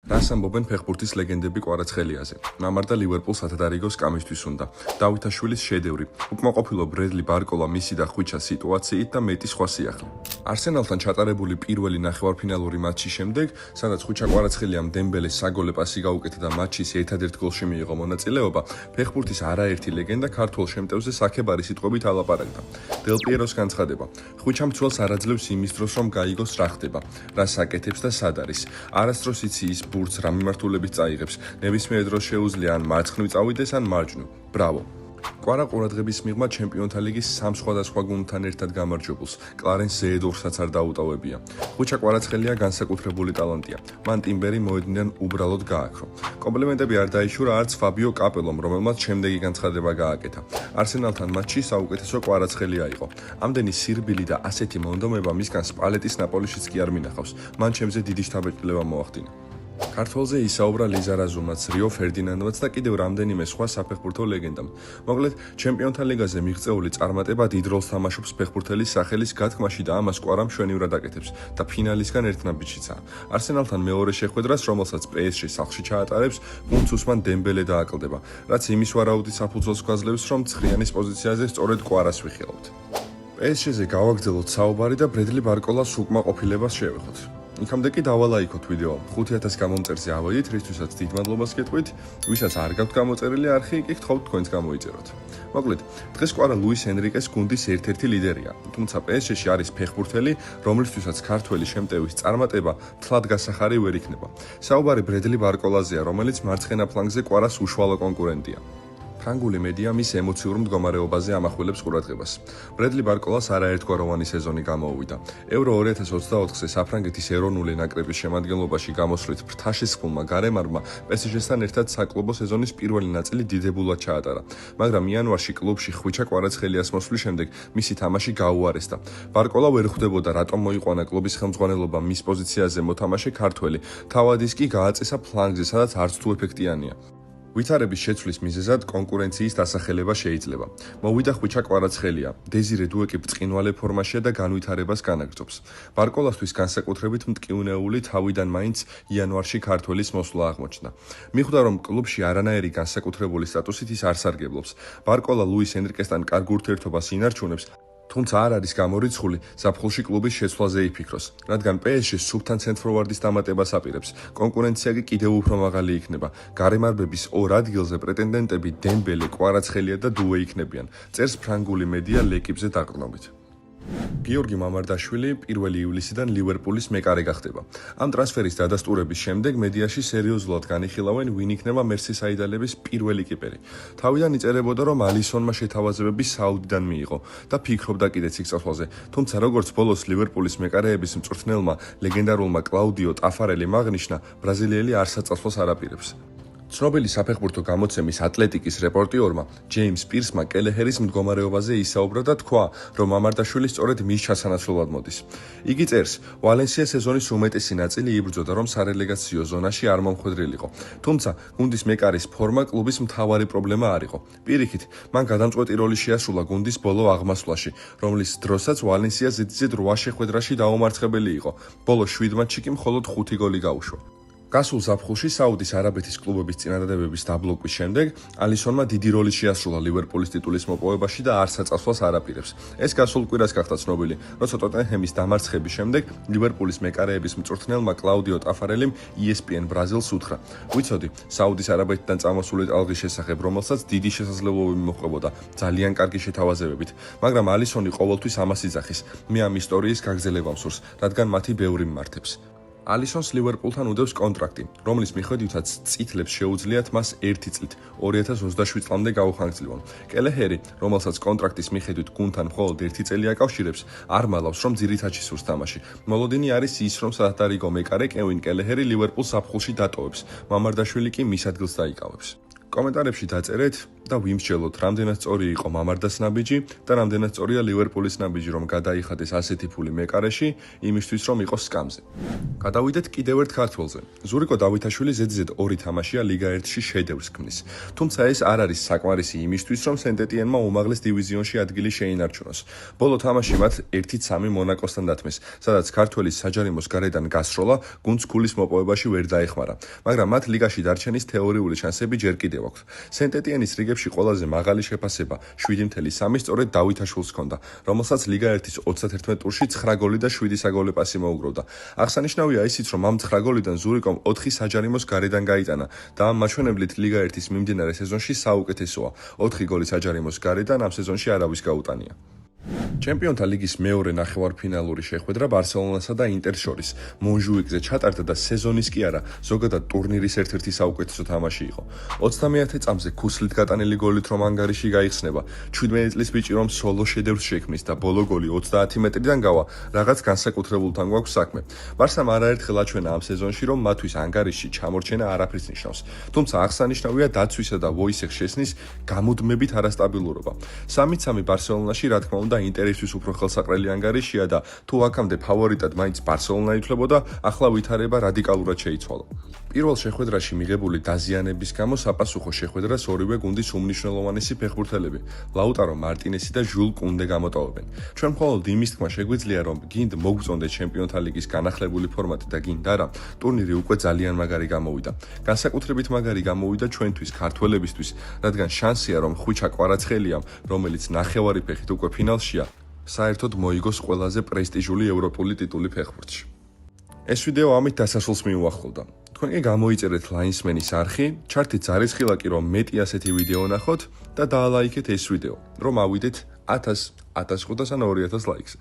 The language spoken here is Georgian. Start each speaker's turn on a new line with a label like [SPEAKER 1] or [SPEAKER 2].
[SPEAKER 1] რას ამბობენ ფეხბურთის ლეგენდები კვარაცხელიაზე? მამარდა ლივერპულს ათადარიგოს კამისთვის უნდა. დავითაშვილის შედევრი, უკმაყოფილო ბრედლი ბარკოლა მისი და ხვიჩა სიტუაციით და მეტი სხვა სიახლე. არსენალთან ჩატარებული პირველი ნახევარფინალური მატჩის შემდეგ, სადაც ხვიჩა კვარაცხელიამ დემბელეს საგოლე პასი გაუკეთა და მატჩის ერთადერთ გოლში მიიღო მონაწილეობა, ფეხბურთის არაერთი ლეგენდა ქართულ შემტევზე საქებარი სიტყვებით ალაპარაკდა. დელ პიეროს განცხადება: ხვიჩამ ცველს არ აძლევს იმის დროს, რომ გაიგოს რა ხდება, რას აკეთებს და სად არის. არასდროს იცის ბურთს რა მიმართულებით წაიღებს, ნებისმიერ დროს შეუძლია ან მარცხნივ წავიდეს, ან მარჯვნივ. ბრავო! კვარა ყურადღების მიღმა ჩემპიონთა ლიგის სამ სხვადასხვა გუნდთან ერთად გამარჯვებულს, კლარენს ზეედორსაც არ დაუტოვებია. ხვიჩა კვარაცხელია განსაკუთრებული ტალანტია. მან ტიმბერი მოედნიდან უბრალოდ გააქრო. კომპლიმენტები არ დაიშურა არც ფაბიო კაპელომ, რომელმაც შემდეგი განცხადება გააკეთა. არსენალთან მატჩი საუკეთესო კვარაცხელია იყო. ამდენი სირბილი და ასეთი მონდომება მისგან სპალეტის ნაპოლიშიც კი არ მინახავს. მან ჩემზე დიდი შთაბეჭდილება მოახდინა. ქართველზე ისაუბრა ლიზა რაზუმაც, რიო ფერდინანდოც და კიდევ რამდენიმე სხვა საფეხბურთო ლეგენდამ. მოკლედ, ჩემპიონთა ლიგაზე მიღწეული წარმატება დიდ როლს თამაშობს ფეხბურთელის სახელის გათქმაში და ამას კვარა მშვენივრად აკეთებს და ფინალისგან ერთ ნაბიჯშიცაა. არსენალთან მეორე შეხვედრას, რომელსაც PSG სახლში ჩაატარებს, გუნდს უსმან დემბელე დააკლდება, რაც იმის ვარაუდით საფუძველს გვაძლევს, რომ ცხრიანის პოზიციაზე სწორედ კვარას ვიხილავთ. PSG-ზე გავაგრძელოთ საუბარი და ბრედლი ბარკოლას უკმაყოფილებას შევეხოთ. იქამდე კი დავალაიქოთ ვიდეო 5000 გამომწერზე ავედით, რისთვისაც დიდ მადლობას გეტყვით, ვისაც არ გაქვთ გამოწერილი არხი, კი გთხოვთ თქვენც გამოიწეროთ. მოკლედ, დღეს კვარა ლუის ენრიკეს გუნდის ერთ-ერთი ლიდერია, თუმცა PSG-ში არის ფეხბურთელი, რომლისთვისაც ქართველი შემტევის წარმატება თლად გასახარი ვერ იქნება. საუბარი ბრედლი ბარკოლაზეა, რომელიც მარცხენა ფლანგზე კვარას უშუალო კონკურენტია. ფრანგული მედია მის ემოციურ მდგომარეობაზე ამახვილებს ყურადღებას. ბრედლი ბარკოლას არაერთგვაროვანი სეზონი გამოუვიდა. ევრო 2024-ზე საფრანგეთის ეროვნული ნაკრების შემადგენლობაში გამოსვლით ფრთაშესხმულმა გარემარმა PSG-სთან ერთად საკლუბო სეზონის პირველი ნაწილი დიდებულად ჩაატარა, მაგრამ იანვარში კლუბში ხვიჩა კვარაცხელიას მოსვლის შემდეგ მისი თამაში გაუარესდა. ბარკოლა ვერ ხვდებოდა რატომ მოიყვანა კლუბის ხელმძღვანელობა მის პოზიციაზე მოთამაშე ქართველი, თავად ის კი გააწესა ფლანგზე, სადაც არც თუ ეფექტიანია. ვითარების შეცვლის მიზეზად კონკურენციის დასახელება შეიძლება. მოვიდა ხვიჩა კვარაცხელია, დეზირე დუეკი ბრწყინვალე ფორმაშია და განვითარებას განაგრძობს. ბარკოლასთვის განსაკუთრებით მტკივნეული თავიდან მაინც იანვარში ქართველის მოსვლა აღმოჩნდა. მიხვდა, რომ კლუბში არანაირი განსაკუთრებული სტატუსით ის არ სარგებლობს. ბარკოლა ლუის ენრიკესთან კარგ ურთიერთობას ინარჩუნებს, თუმცა არ არის გამორიცხული ზაფხულში კლუბის შეცვლაზე იფიქროს, რადგან PSG სუფთან ცენტრფორვარდის დამატებას აპირებს. კონკურენცია კი კიდევ უფრო მაღალი იქნება. გარემარბების ორ ადგილზე პრეტენდენტები დემბელე, კვარაცხელია და დუე იქნებიან. წერს ფრანგული მედია ლეკიპზე დაყრდნობით. გიორგი მამარდაშვილი 1 ივლისიდან ლივერპულის მეკარე გახდება. ამ ტრანსფერის დადასტურების შემდეგ მედიაში სერიოზულად განიხილავენ, ვინ იქნება მერსისაიდალების პირველი კიპერი. თავიდან იწერებოდა, რომ ალისონმა შეთავაზებები საუდიდან მიიღო და ფიქრობდა კიდეც იქ წასვლაზე, თუმცა როგორც ბოლოს ლივერპულის მეკარეების მწვრთნელმა ლეგენდარულმა კლაუდიო ტაფარელიმ აღნიშნა, ბრაზილიელი არსაწასვლას არ აპირებს. ცნობილი საფეხბურთო გამოცემის ატლეტიკის რეპორტიორმა ჯეიმს პირსმა კელეჰერის მდგომარეობაზე ისაუბრა და თქვა, რომ მამარდაშვილი სწორედ მის ჩასანაცვლოდ მოდის. იგი წერს, ვალენსია სეზონის უმეტესი ნაწილი იბრძოდა, რომ სარელეგაციო ზონაში არ მომხვედრილიყო. თუმცა, გუნდის მეკარის ფორმა კლუბის მთავარი პრობლემა არ იყო. პირიქით, მან გადამწყვეტი როლი შეასრულა გუნდის ბოლო აღმასვლაში, რომლის დროსაც ვალენსია ზედიზედ 8 შეხვედრაში დაუმარცხებელი იყო. ბოლო 7 მატჩში კი მხოლოდ 5 გოლი გაუშვა. გასულ ზაფხულში საუდის არაბეთის კლუბების წინადადებების დაბლოკვის შემდეგ ალისონმა დიდი როლი შეასრულა ლივერპულის ტიტულის მოპოვებაში და არსაწასვლას არ აპირებს. ეს გასულ კვირას გახდა ცნობილი, როცა ტოტენჰემის დამარცხების შემდეგ ლივერპულის მეკარეების მწვრთნელმა კლაუდიო ტაფარელიმ ESPN ბრაზილს უთხრა: "ვიცოდი, საუდის არაბეთიდან წამოსული ტალღის შესახებ, რომელსაც დიდი შესაძლებლობები მოჰყვებოდა ძალიან კარგი შეთავაზებებით, მაგრამ ალისონი ყოველთვის ამას იძახის. მე ამ ისტორიის გაგრძელება მსურს, რადგან მათი ბევრი მიმართებს." ალისონს ლივერპულთან უდევს კონტრაქტი, რომლის მიხედვითაც წითლებს შეუძლიათ მას 1 წლით 2027 წლამდე გაუხანგრძლივონ. კელეჰერი, რომელსაც კონტრაქტის მიხედვით გუნდთან მხოლოდ 1 წელი აკავშირებს, არ მალავს, რომ ძირითადში სურს თამაში. მოლოდინი არის ის, რომ საათარიგო მეკარე კევინ კელეჰერი ლივერპულს საფხულში დატოვებს, მამარდაშვილი კი მის ადგილს დაიკავებს. კომენტარებში დაწერეთ და ვიმსჯელოთ, რამდენად სწორი იყო მამარდას ნაბიჯი და რამდენად სწორია ლივერპულის ნაბიჯი, რომ გადაიხადეს ასეთი ფული მეკარეში, იმისთვის რომ იყოს სკამზე. გადავიდეთ კიდევ ერთ ქართველზე. ზურიკო დავითაშვილი ზედიზედ 2 თამაშია ლიგა 1-ში შედევრს ქმნის. თუმცა ეს არ არის საკმარისი იმისთვის, რომ სენტ-ეტიენმა უმაღლეს დივიზიონში ადგილი შეინარჩუნოს. ბოლო თამაში მათ 1-3 მონაკოსთან დათმეს, სადაც ქართველის საჯარიმოს გარედან გასროლა გუნდს ქულის მოპოვებაში ვერ დაეხმარა, მაგრამ მათ ლიგაში დარჩენის თეორიული შანსები ჯერ კიდევ აქვთ. სენტ-ეტიენის რიგებში ყველაზე მაღალი შეფასება 7.3 სწორედ დავითაშვილს ჰქონდა, რომელსაც ლიგა 1-ის 31 ტურში 9 გოლი და 7 საგოლე პასი მოუგროვდა. აღსანიშნავია ისიც, რომ ამ 9 გოლიდან ზურიკომ 4 საჯარიმოს გარედან გაიტანა და ამ მაჩვენებლით ლიგა 1-ის მიმდინარე სეზონში საუკეთესოა. 4 გოლი საჯარიმოს გარედან ამ სეზონში არავის გაუტანია. ჩემპიონთა ლიგის მეორე ნახევარფინალური შეხვედრა ბარსელონასა და ინტერს შორის მონჟუიკზე ჩატარდა და სეზონის კი არა, ზოგადად ტურნირის ერთ-ერთი საუკეთესო თამაში იყო. 30-ე წამზე ქუსლით გატანილი გოლით რომ ანგარიში გაიხსნება, 17 წლის ბიჭი რომ სოლო შედევრს შექმნის და ბოლო გოლი 30 მეტრიდან გავა, რაღაც განსაკუთრებულთან გვაქვს საქმე. ბარსამ არაერთხელ აჩვენა ამ სეზონში, რომ მათთვის ანგარიში ჩამორჩენა არაფერს ნიშნავს. თუმცა აღსანიშნავია დაცვისა და ვოისეხ შესნის გამუდმებით არასტაბილურობა. 3-3 ბარსელონაში რა თქმა უნდა ინტერისთვის უფრო ხელსაყრელი ანგარიშია და თუ აქამდე ფავორიტად მაინც ბარსელონა ითვლებოდა, ახლა ვითარება რადიკალურად შეიცვალა. პირველ შეხვედრაში მიღებული დაზიანების გამო საპასუხო შეხვედრას ორივე გუნდის უმნიშვნელოვანესი ფეხბურთელები, ლაუტარო მარტინესი და ჟულ კუნდე გამოტოვებენ. ჩვენ მხოლოდ იმის თქმა შეგვიძლია, რომ გინდ მოგწონდეთ ჩემპიონთა ლიგის განახლებული ფორმატი და გინდ არა, ტურნირი უკვე ძალიან მაგარი გამოვიდა. განსაკუთრებით მაგარი გამოვიდა ჩვენთვის, ქართველებისთვის, რადგან შანსია, რომ ხვიჩა კვარაცხელიამ, რომელიც ნახევარი ფეხით უკვე ფინალშია, საერთოდ მოიგოს ყველაზე პრესტიჟული ევროპული ტიტული ფეხბურთში. ეს ვიდეო ამით დასასრულს მიუახლოვდა. თქვენ კი გამოიწერეთ ლაინსმენის არხი, ჩართით ზარისხილაკი, რომ მეტი ასეთი ვიდეო ნახოთ და დაალაიქეთ ეს ვიდეო, რომ ავიდეთ 1000, 1500 ან 2000 ლაიქს.